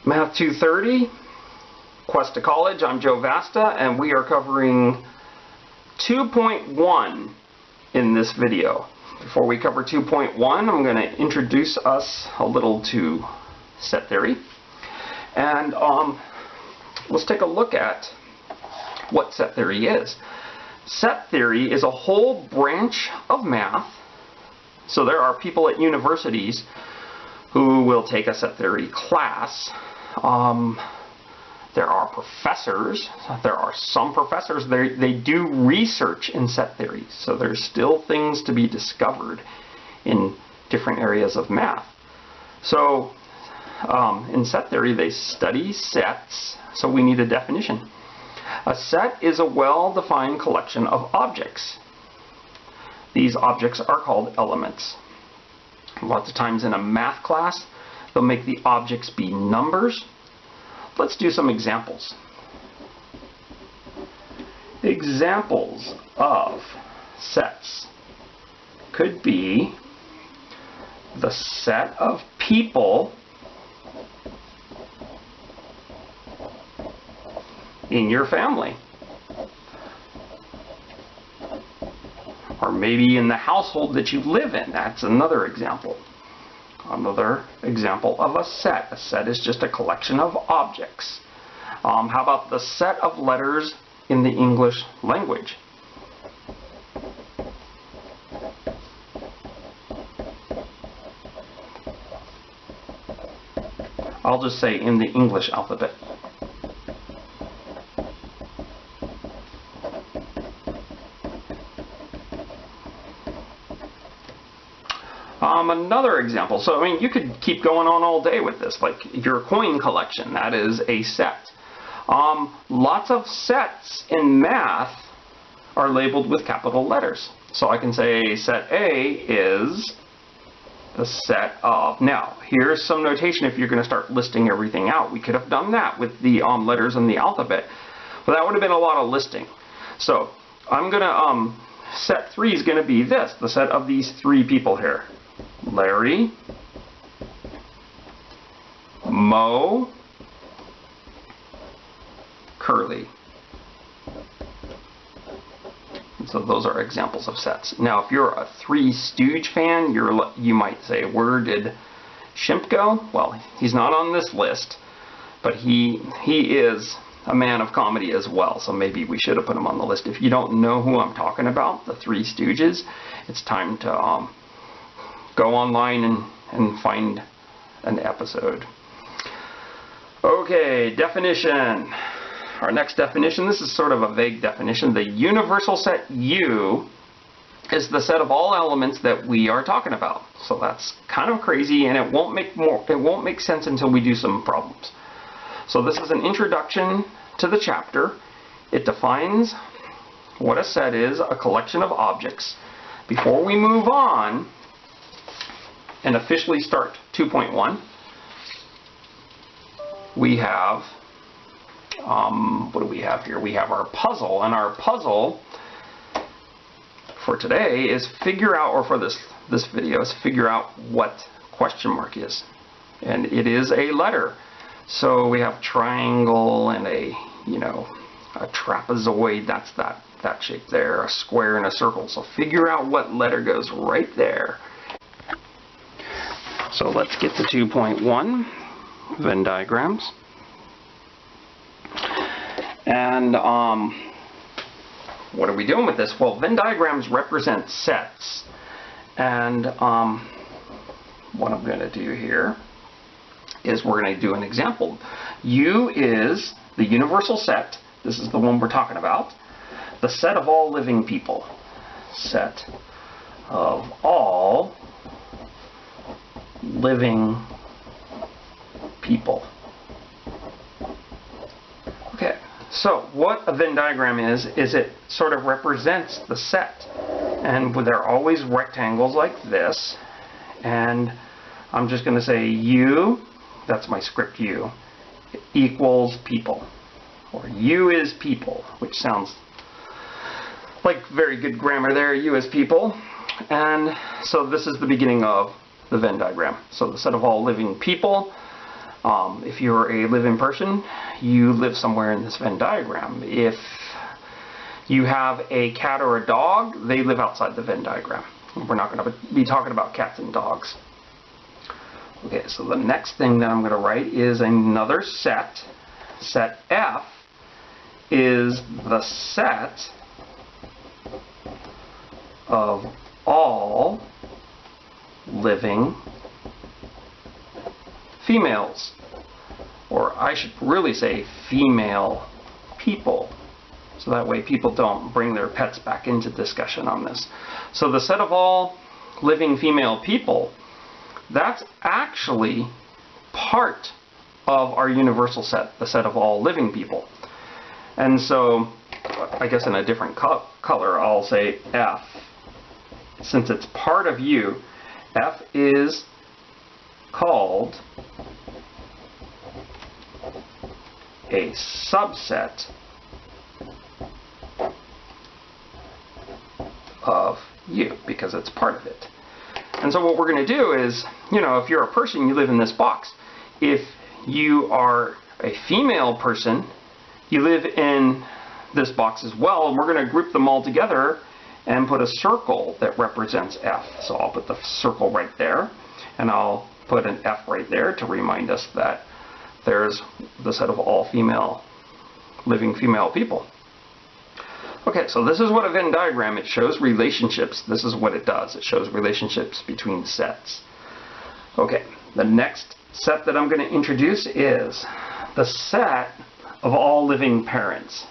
Math 230, Quest to College. I'm Joe Vasta, and we are covering 2.1 in this video. Before we cover 2.1, I'm going to introduce us a little to set theory. And let's take a look at what set theory is. Set theory is a whole branch of math. So there are people at universities who will take a set theory class. There are professors. There are some professors, they do research in set theory. So there's still things to be discovered in different areas of math. So in set theory, they study sets. So we need a definition. A set is a well-defined collection of objects. These objects are called elements. Lots of times in a math class, they'll make the objects be numbers. Let's do some examples. Examples of sets could be the set of people in your family, or maybe in the household that you live in. That's another example. Another example of a set. A set is just a collection of objects. How about the set of letters in the English language? I'll just say in the English alphabet. Another example, so I mean you could keep going on all day with this, like your coin collection, that is a set. Lots of sets in math are labeled with capital letters. So I can say set A is the set of, now here's some notation if you're going to start listing everything out. We could have done that with the letters in the alphabet, but that would have been a lot of listing. So I'm going to, set 3 is going to be this, the set of these 3 people here. Larry, Mo, Curly. So those are examples of sets. Now if you're a Three Stooge fan, you might say, where did Shemp go? Well, he's not on this list, but he is a man of comedy as well, so maybe we should have put him on the list. If you don't know who I'm talking about, the Three Stooges, it's time to go online and find an episode. Okay, definition. Our next definition, this is sort of a vague definition. The universal set U is the set of all elements that we are talking about. So that's kind of crazy, and it won't make sense until we do some problems. So this is an introduction to the chapter. It defines what a set is, a collection of objects. Before we move on and officially start 2.1, we have, what do we have here? We have our puzzle, and our puzzle for today is figure out, or for this video, is figure out what question mark is. And it is a letter. So we have triangle and a trapezoid, that's that shape there, a square and a circle. So figure out what letter goes right there. So let's get to 2.1, Venn diagrams. And what are we doing with this? Well, Venn diagrams represent sets. And what I'm going to do here is we're going to do an example. U is the universal set. This is the one we're talking about. The set of all living people. Set of all living people. Okay, so what a Venn diagram is it sort of represents the set. And they're always rectangles like this. And I'm just going to say U, that's my script U, equals people. Or U is people, which sounds like very good grammar there, U is people. And so this is the beginning of the Venn diagram. So the set of all living people, If you're a living person, you live somewhere in this Venn diagram. If you have a cat or a dog, they live outside the Venn diagram. We're not going to be talking about cats and dogs. Okay, so the next thing that I'm going to write is another set. Set F is the set of all living females, or I should really say female people, so that way people don't bring their pets back into discussion on this. So the set of all living female people, that's actually part of our universal set, the set of all living people. And so, I guess in a different color, I'll say F. Since it's part of you, F is called a subset of you, because it's part of it. And so what we're going to do is, if you're a person, you live in this box. If you are a female person, you live in this box as well, and we're going to group them all together and put a circle that represents F. So I'll put the circle right there, and I'll put an F right there to remind us that there's the set of all living female people. Okay, so this is what a Venn diagram, it shows relationships. This is what it does. It shows relationships between sets. Okay, the next set that I'm going to introduce is the set of all living parents.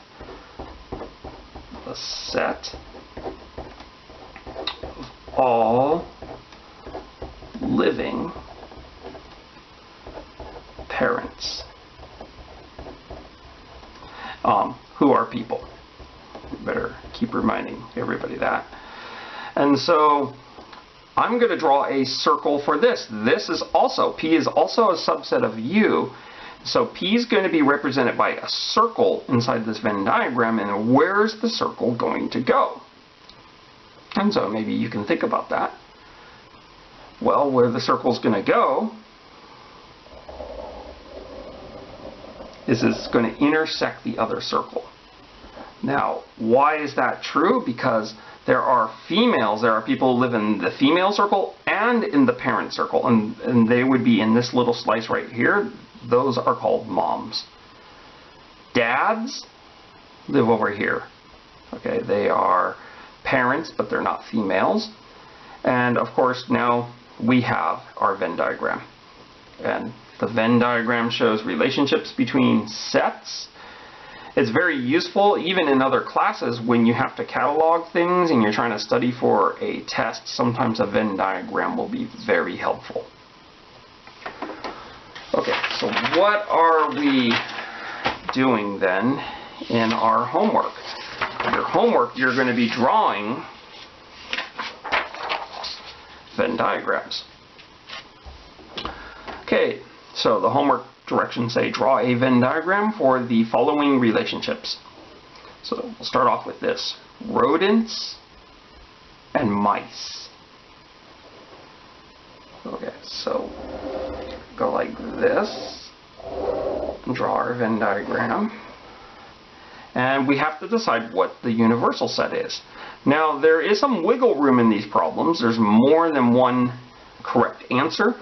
The set of all living parents. Who are people? We better keep reminding everybody that. And so I'm going to draw a circle for this. This is also, P is also a subset of U. So P is going to be represented by a circle inside this Venn diagram, and where's the circle going to go? And so maybe you can think about that. Well, where the circle's going to go is it's going to intersect the other circle. Now, why is that true? Because there are females, there are people who live in the female circle and in the parent circle, and they would be in this little slice right here. Those are called moms. Dads live over here. Okay, they are parents, but they're not females. And of course, now we have our Venn diagram. And the Venn diagram shows relationships between sets. It's very useful even in other classes when you have to catalog things and you're trying to study for a test. Sometimes a Venn diagram will be very helpful. Okay, so what are we doing then in our homework? Your homework, you're going to be drawing Venn diagrams. Okay, so the homework directions say draw a Venn diagram for the following relationships. So we'll start off with this: rodents and mice. Okay, so go like this and draw our Venn diagram. And we have to decide what the universal set is. Now, there is some wiggle room in these problems. There's more than one correct answer.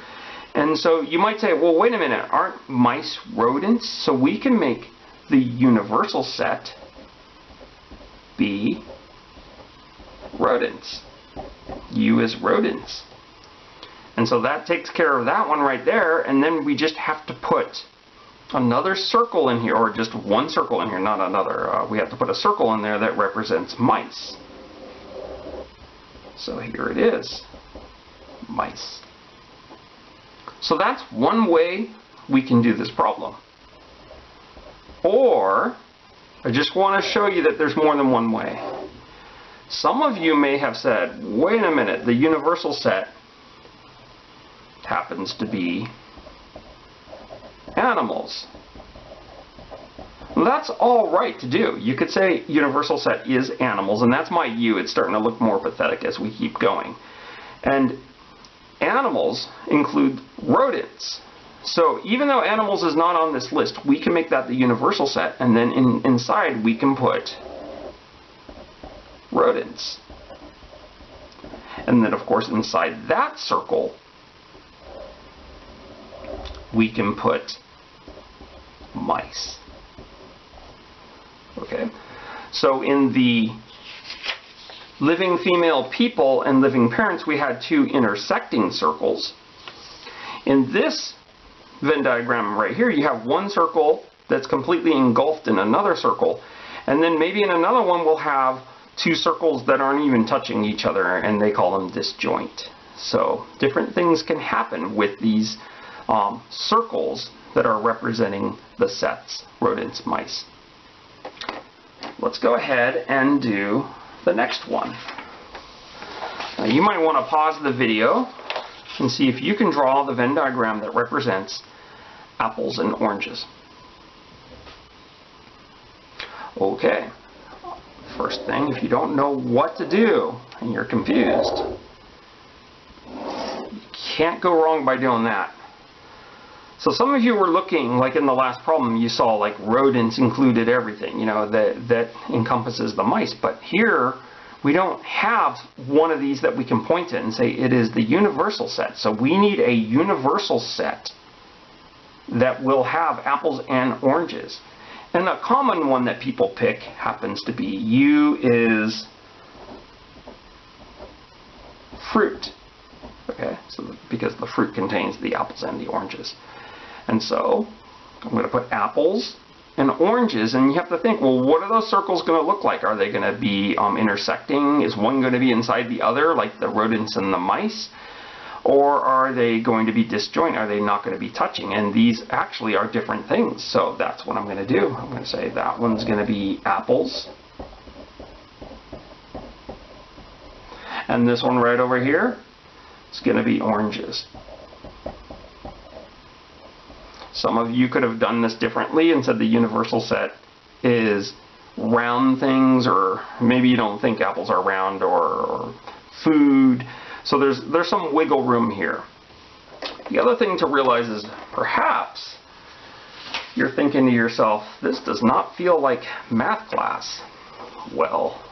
And so you might say, well, wait a minute, aren't mice rodents? So we can make the universal set be rodents. U is rodents. And so that takes care of that one right there. And then we just have to put another circle in here, or just one circle in here, not another. We have to put a circle in there that represents mice. So here it is, mice. So that's one way we can do this problem. Or, I just want to show you that there's more than one way. Some of you may have said, wait a minute, the universal set happens to be animals. Well, that's all right to do. You could say universal set is animals, and that's my U. It's starting to look more pathetic as we keep going. And animals include rodents. So even though animals is not on this list, we can make that the universal set, and then inside we can put rodents. And then of course inside that circle we can put mice. Okay, so in the living female people and living parents we had two intersecting circles. In this Venn diagram right here you have one circle that's completely engulfed in another circle, and then maybe in another one we'll have two circles that aren't even touching each other, and they call them disjoint. So different things can happen with these circles that are representing the sets, rodents, mice. Let's go ahead and do the next one. Now you might want to pause the video and see if you can draw the Venn diagram that represents apples and oranges. Okay, first thing, if you don't know what to do and you're confused, you can't go wrong by doing that. So some of you were looking, like in the last problem, you saw like rodents included everything, you know, that encompasses the mice. But here, we don't have one of these that we can point at and say it is the universal set. So we need a universal set that will have apples and oranges. And a common one that people pick happens to be U is fruit. Okay, so because the fruit contains the apples and the oranges. And so I'm going to put apples and oranges, and you have to think, well, what are those circles going to look like? Are they going to be intersecting? Is one going to be inside the other, like the rodents and the mice? Or are they going to be disjoint? Are they not going to be touching? And these actually are different things. So that's what I'm going to do. I'm going to say that one's going to be apples. And this one right over here is going to be oranges. Some of you could have done this differently and said the universal set is round things, or maybe you don't think apples are round, or food. So there's some wiggle room here. The other thing to realize is perhaps you're thinking to yourself, this does not feel like math class. Well,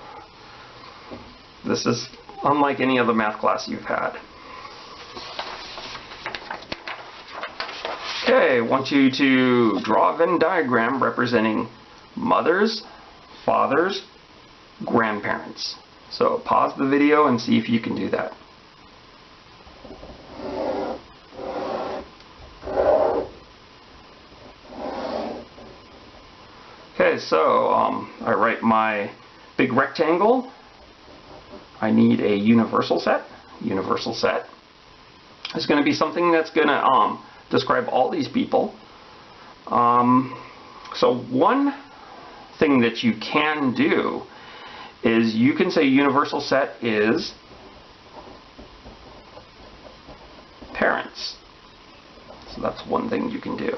this is unlike any other math class you've had. Okay, I want you to draw a Venn diagram representing mothers, fathers, grandparents. So pause the video and see if you can do that. Okay, so I write my big rectangle. I need a universal set. Universal set is going to be something that's going to describe all these people. So one thing that you can do is you can say universal set is parents. So that's one thing you can do.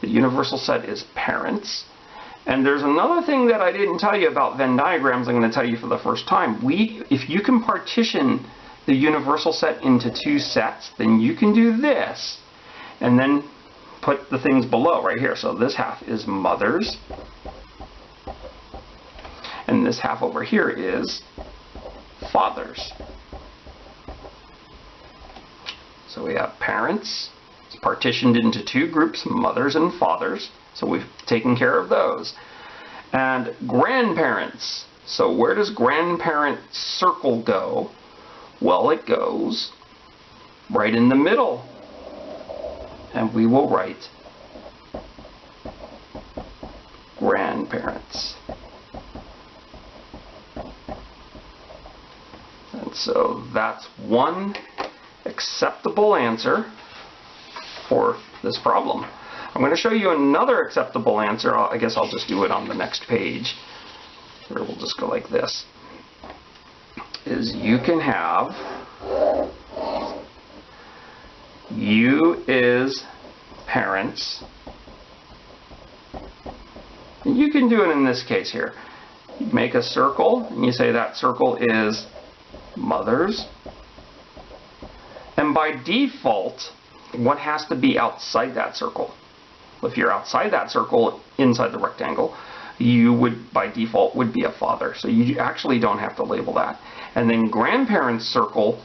The universal set is parents. And there's another thing that I didn't tell you about Venn diagrams I'm going to tell you for the first time. If you can partition the universal set into two sets, then you can do this and then put the things below right here. So this half is mothers, and this half over here is fathers. So we have parents. It's partitioned into two groups, mothers and fathers. So we've taken care of those. And grandparents. So where does grandparent circle go? Well, it goes right in the middle. And we will write grandparents. And so that's one acceptable answer for this problem. I'm going to show you another acceptable answer. I guess I'll just do it on the next page. Or we'll just go like this. Is you can have U is parents. And you can do it in this case here. You make a circle and you say that circle is mothers. And by default, what has to be outside that circle? If you're outside that circle, inside the rectangle, you would, by default, would be a father. So you actually don't have to label that. And then grandparents circle,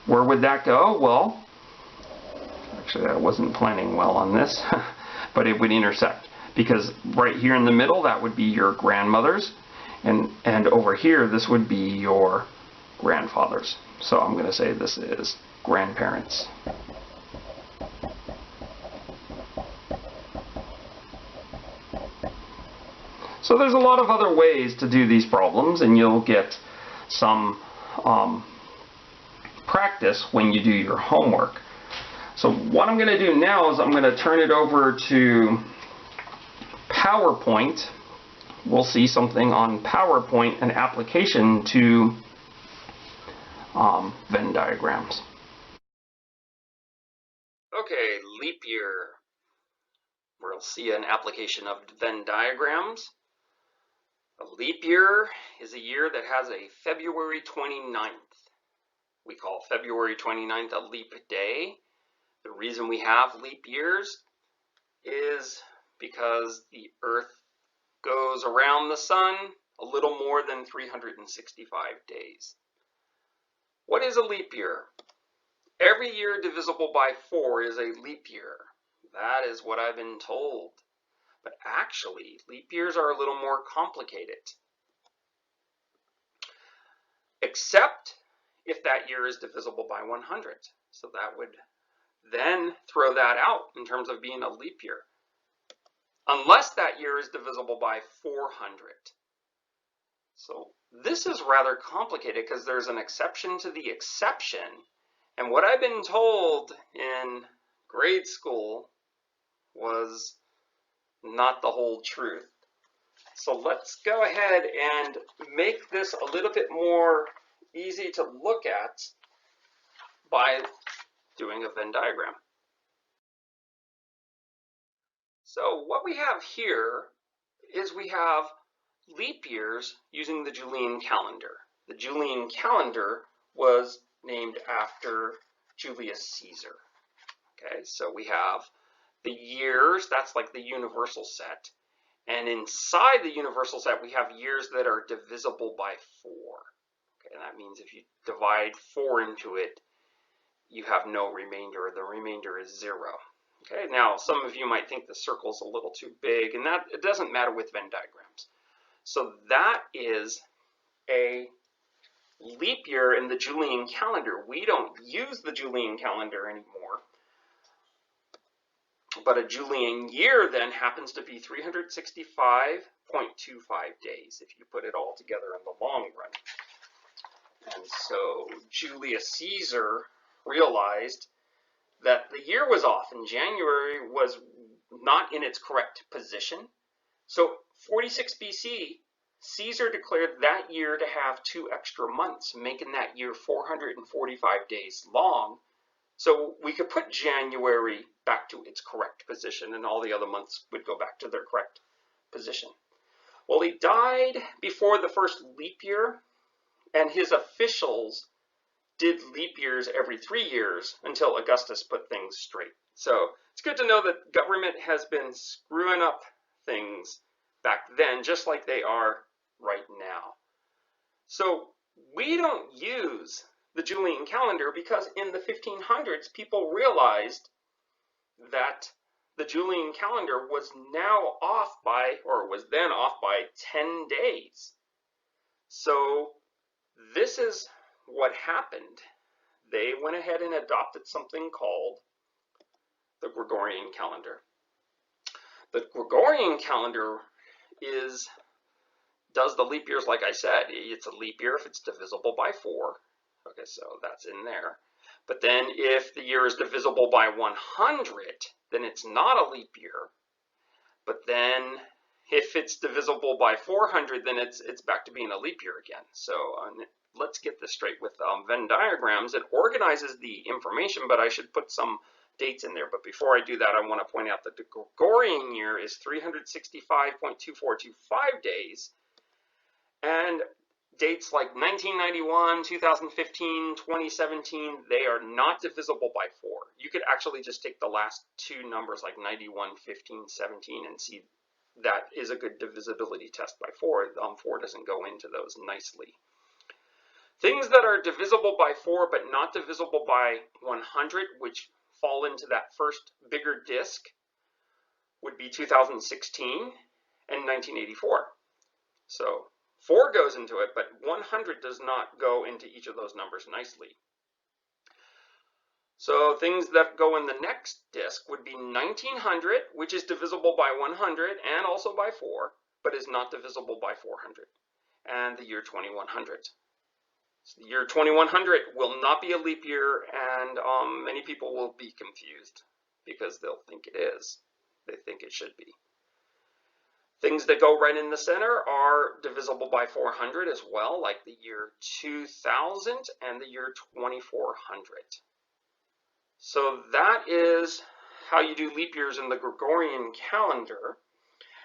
where would that go? Well, actually I wasn't planning well on this, but it would intersect. Because right here in the middle, that would be your grandmothers. And over here, this would be your grandfathers. So I'm going to say this is grandparents. So there's a lot of other ways to do these problems, and you'll get some practice when you do your homework. So what I'm going to do now is I'm going to turn it over to PowerPoint. We'll see something on PowerPoint, an application to Venn diagrams. Okay, leap year. We'll see an application of Venn diagrams. A leap year is a year that has a February 29th. We call February 29th a leap day. The reason we have leap years is because the Earth goes around the sun a little more than 365 days. What is a leap year? Every year divisible by 4 is a leap year. That is what I've been told. But actually, leap years are a little more complicated. Except if that year is divisible by 100. So that would then throw that out in terms of being a leap year. Unless that year is divisible by 400. So this is rather complicated because there's an exception to the exception. And what I've been told in grade school was not the whole truth. So let's go ahead and make this a little bit more easy to look at by doing a Venn diagram. So what we have here is we have leap years using the Julian calendar. The Julian calendar was named after Julius Caesar. Okay, so we have the years, that's like the universal set. And inside the universal set, we have years that are divisible by 4. Okay, and that means if you divide 4 into it, you have no remainder. The remainder is 0. Okay, now some of you might think the circle's a little too big, and that it doesn't matter with Venn diagrams. So that is a leap year in the Julian calendar. We don't use the Julian calendar anymore. But a Julian year then happens to be 365.25 days if you put it all together in the long run. And so Julius Caesar realized that the year was off and January was not in its correct position. So 46 BC, Caesar declared that year to have 2 extra months, making that year 445 days long. So we could put January back to its correct position and all the other months would go back to their correct position. Well, he died before the first leap year, and his officials did leap years every 3 years until Augustus put things straight. So it's good to know that government has been screwing up things back then, just like they are right now. So we don't use the Julian calendar because in the 1500s, people realized that the Julian calendar was now off by, or was then off by 10 days. So this is what happened. They went ahead and adopted something called the Gregorian calendar. The Gregorian calendar does the leap years like I said. It's a leap year if it's divisible by 4. Okay, so that's in there. But then if the year is divisible by 100, then it's not a leap year. But then if it's divisible by 400, then it's back to being a leap year again. So let's get this straight with Venn diagrams. It organizes the information, but I should put some dates in there. But before I do that, I want to point out that the Gregorian year is 365.2425 days. And dates like 1991, 2015, 2017, they are not divisible by 4. You could actually just take the last two numbers like 91, 15, 17 and see that is a good divisibility test by 4. 4 doesn't go into those nicely. Things that are divisible by 4 but not divisible by 100, which fall into that first bigger disk, would be 2016 and 1984. So 4 goes into it, but 100 does not go into each of those numbers nicely. So things that go in the next disk would be 1900, which is divisible by 100 and also by 4, but is not divisible by 400, and the year 2100. So the year 2100 will not be a leap year, and many people will be confused because they'll think it is. They think it should be. Things that go right in the center are divisible by 400 as well, like the year 2000 and the year 2400. So that is how you do leap years in the Gregorian calendar.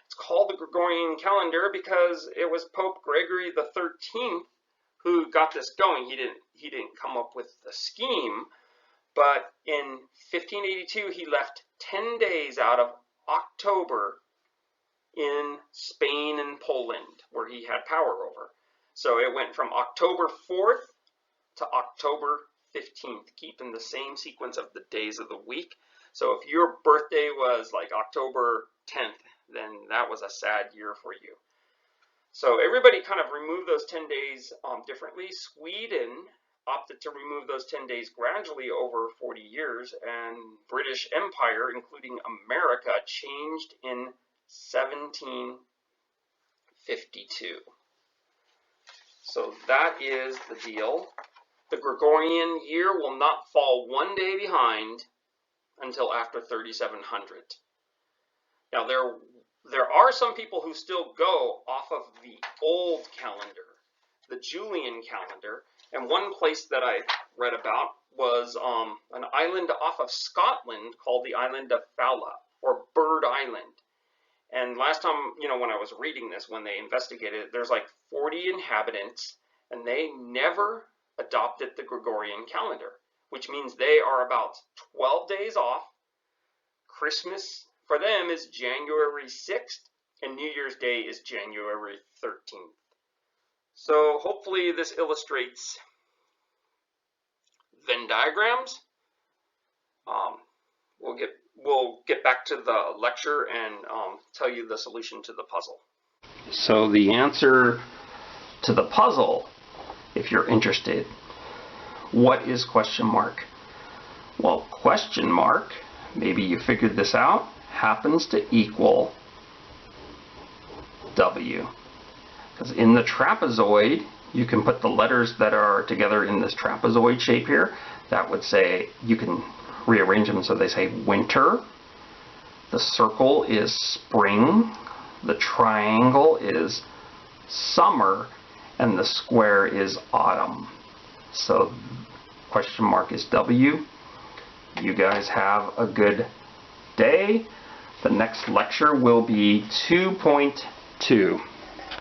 It's called the Gregorian calendar because it was Pope Gregory the 13th who got this going. He didn't come up with the scheme, but in 1582 he left 10 days out of October in Spain and Poland, where he had power over. So it went from October 4th to October 15th, keeping the same sequence of the days of the week. So if your birthday was like October 10th, then that was a sad year for you. So everybody kind of removed those 10 days differently. Sweden opted to remove those 10 days gradually over 40 years, and British Empire, including America, changed in 1752. So that is the deal. The Gregorian year will not fall one day behind until after 3700. Now there are some people who still go off of the old calendar, the Julian calendar, and one place that I read about was an island off of Scotland called the island of Fala, or Bird Island. And last time, when I was reading this, when they investigated it, there's like 40 inhabitants, and they never adopted the Gregorian calendar, which means they are about 12 days off. Christmas for them is January 6th, and New Year's Day is January 13th. So hopefully this illustrates Venn diagrams. We'll get back to the lecture and tell you the solution to the puzzle. So the answer to the puzzle, if you're interested, what is question mark? Well, question mark, maybe you figured this out, happens to equal W. Because in the trapezoid, you can put the letters that are together in this trapezoid shape here. That would say, you can rearrange them so they say winter. The circle is spring. The triangle is summer. And the square is autumn. So question mark is W. You guys have a good day. The next lecture will be 2.2.